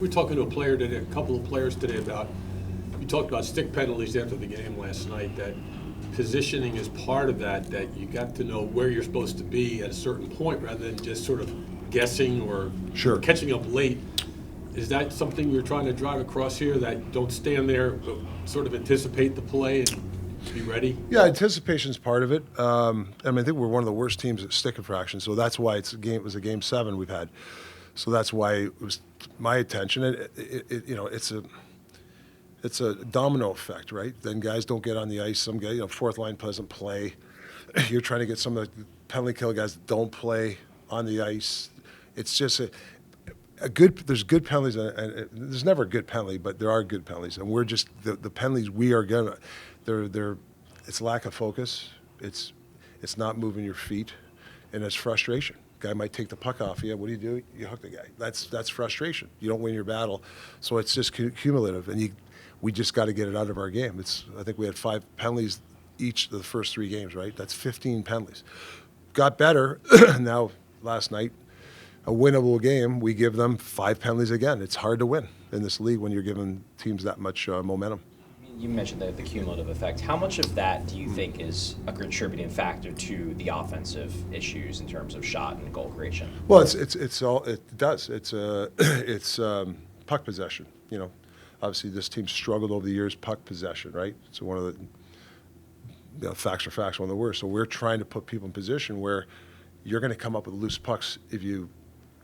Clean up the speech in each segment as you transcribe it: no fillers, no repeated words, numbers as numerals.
We were talking to a couple of players today about, you talked about stick penalties after the game last night, that positioning is part of that you got to know where you're supposed to be at a certain point rather than just sort of guessing or Sure. catching up late. Is that something you're trying to drive across here, that don't stand there, but sort of anticipate the play and be ready? Yeah, anticipation's part of it. I think we're one of the worst teams at stick infractions, so that's why it was a game 7 we've had. So that's why it was my attention. It's a domino effect, right? Then guys don't get on the ice. Some guy, fourth line doesn't play. You're trying to get some of the penalty kill guys that don't play on the ice. It's just there's good penalties, and there's never a good penalty, but there are good penalties, and we're just the penalties we are gonna. It's lack of focus. It's not moving your feet, and it's frustration. Guy might take the puck off you. What do? You hook the guy. That's frustration. You don't win your battle, so it's just cumulative, and we just got to get it out of our game. I think we had 5 penalties each of the first 3 games, right? That's 15 penalties. Got better. Now, last night, a winnable game, we give them 5 penalties again. It's hard to win in this league when you're giving teams that much momentum. You mentioned the cumulative effect. How much of that do you think is a contributing factor to the offensive issues in terms of shot and goal creation? Well, it does. It's puck possession. Obviously this team struggled over the years, puck possession, right? So one of the facts are facts, one of the worst. So we're trying to put people in position where you're going to come up with loose pucks if you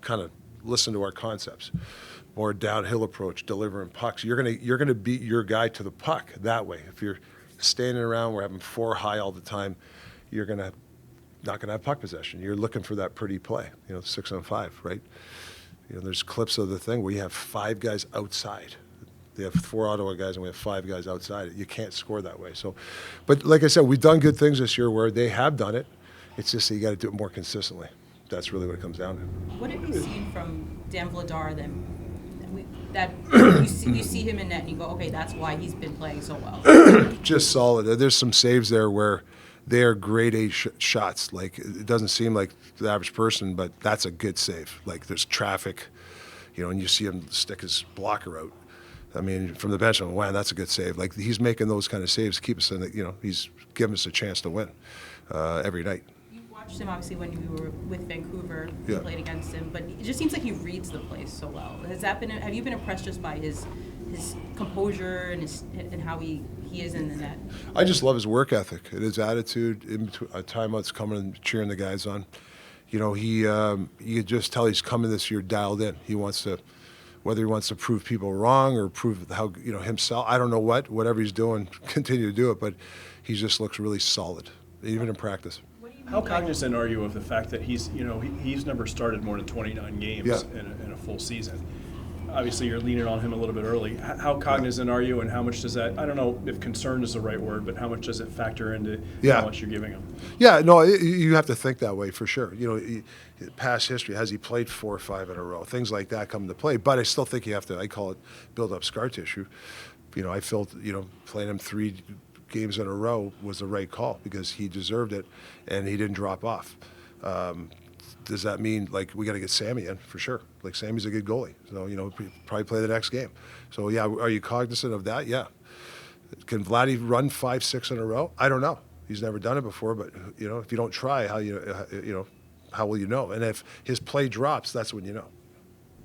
kind of listen to our concepts. More downhill approach, delivering pucks. You're gonna beat your guy to the puck that way. If you're standing around, we're having 4 high all the time, you're not gonna have puck possession. You're looking for that pretty play, 6-on-5, right? There's clips of the thing where you have 5 guys outside. They have 4 Ottawa guys and we have 5 guys outside. You can't score that way. So, but like I said, we've done good things this year where they have done it. It's just that you got to do it more consistently. That's really what it comes down to. What have you seen from Dan Vladar that you see him in net and you go, okay, that's why he's been playing so well? Just solid. There's some saves there where they are grade A shots. Like, it doesn't seem like the average person, but that's a good save. Like, there's traffic, and you see him stick his blocker out. I mean, from the bench, wow, that's a good save. Like, he's making those kind of saves to keep us in the, he's giving us a chance to win every night. You watched him, obviously, when you were with Vancouver, you Yeah. played against him, but it just seems like he reads the place so well. Have you been impressed just by his composure and how he is in the net? I just love his work ethic and his attitude. In between timeouts, coming and cheering the guys on. You could just tell he's coming this year dialed in. He wants to, whether he wants to prove people wrong or prove how himself. I don't know whatever he's doing, continue to do it. But he just looks really solid, even in practice. How cognizant are you of the fact that he's never started more than 29 games Yeah. in a full season? Obviously, you're leaning on him a little bit early. How cognizant are you, and how much does that, I don't know if concern is the right word, but how much does it factor into Yeah. how much you're giving him? Yeah, no, you have to think that way for sure. Past history, has he played 4 or 5 in a row? Things like that come into play. But I still think you have to, I call it build up scar tissue. I felt, playing him 3 games in a row was the right call because he deserved it and he didn't drop off. Does that mean, like, we got to get Sammy in? For sure. Like, Sammy's a good goalie. So, probably play the next game. So, yeah, are you cognizant of that? Yeah. Can Vladdy run 5, 6 in a row? I don't know. He's never done it before, but, if you don't try, how will you know? And if his play drops, that's when you know.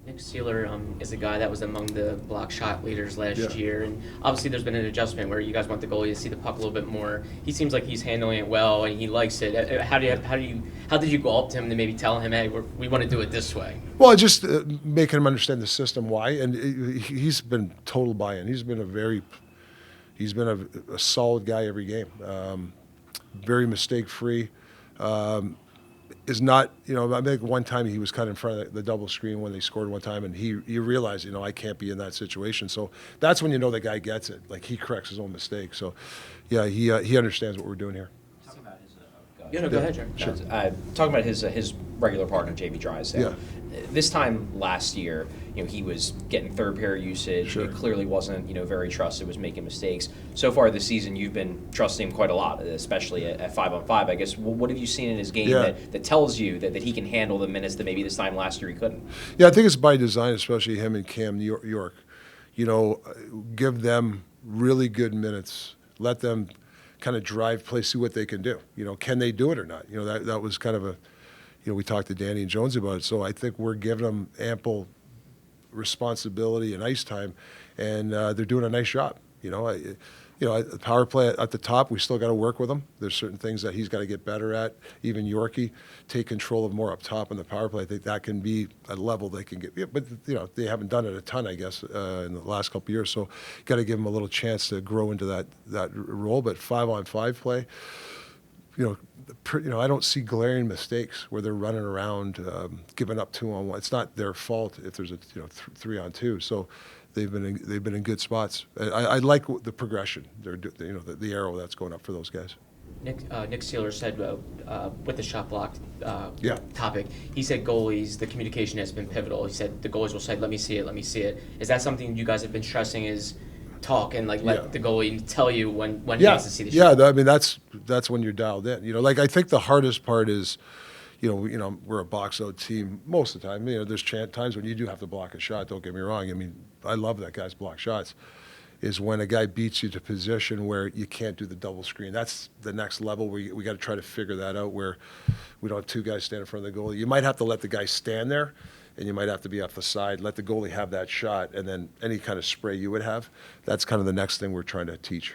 Nick Seeler is a guy that was among the block shot leaders last year, and obviously there's been an adjustment where you guys want the goalie to see the puck a little bit more. He seems like he's handling it well and he likes it. How did you go up to him to maybe tell him, hey, we want to do it this way? Well, just making him understand the system, why, and he's been total buy-in. He's been a solid guy every game, very mistake-free. Is not, I think one time he was kind of in front of the double screen when they scored one time, and you realize, I can't be in that situation. So that's when the guy gets it. Like, he corrects his own mistake. So, yeah, he understands what we're doing here. Talk about his Yeah, no, go ahead, Jerry. Sure. Talking about his regular partner, JV Drysdale. Yeah. This time last year, he was getting third pair usage. Sure. It clearly wasn't, very trusted, was making mistakes. So far this season, you've been trusting him quite a lot, especially at 5-on-5. I guess, what have you seen in his game Yeah. that tells you that he can handle the minutes that maybe this time last year he couldn't? Yeah, I think it's by design, especially him and Cam York. Give them really good minutes. Let them kind of drive play, see what they can do. Can they do it or not? That was kind of a, we talked to Danny and Jones about it. So I think we're giving them ample responsibility and ice time, and they're doing a nice job. The power play at the top, we still got to work with him. There's certain things that he's got to get better at. Even Yorkie, take control of more up top in the power play. I think that can be a level they can get. Yeah, but they haven't done it a ton, I guess, in the last couple of years. So got to give them a little chance to grow into that role. But 5-on-5 play, I don't see glaring mistakes where they're running around, giving up 2-on-1. It's not their fault if there's a 3-on-2. So they've been in good spots. I like the progression. The arrow that's going up for those guys. Nick Seeler said with the shot block Yeah. topic, he said goalies, the communication has been pivotal. He said the goalies will say, "Let me see it, let me see it." Is that something you guys have been stressing? Is talk and let Yeah. the goalie tell you when he wants to see the Yeah, shot? I mean that's when you're dialed in. I think the hardest part is, we're a box out team most of the time. There's times when you do have to block a shot. Don't get me wrong. I mean, I love that guys block shots. Is when a guy beats you to position where you can't do the double screen. That's the next level. We got to try to figure that out where we don't have two guys stand in front of the goalie. You might have to let the guy stand there, and you might have to be off the side, let the goalie have that shot, and then any kind of spray you would have. That's kind of the next thing we're trying to teach.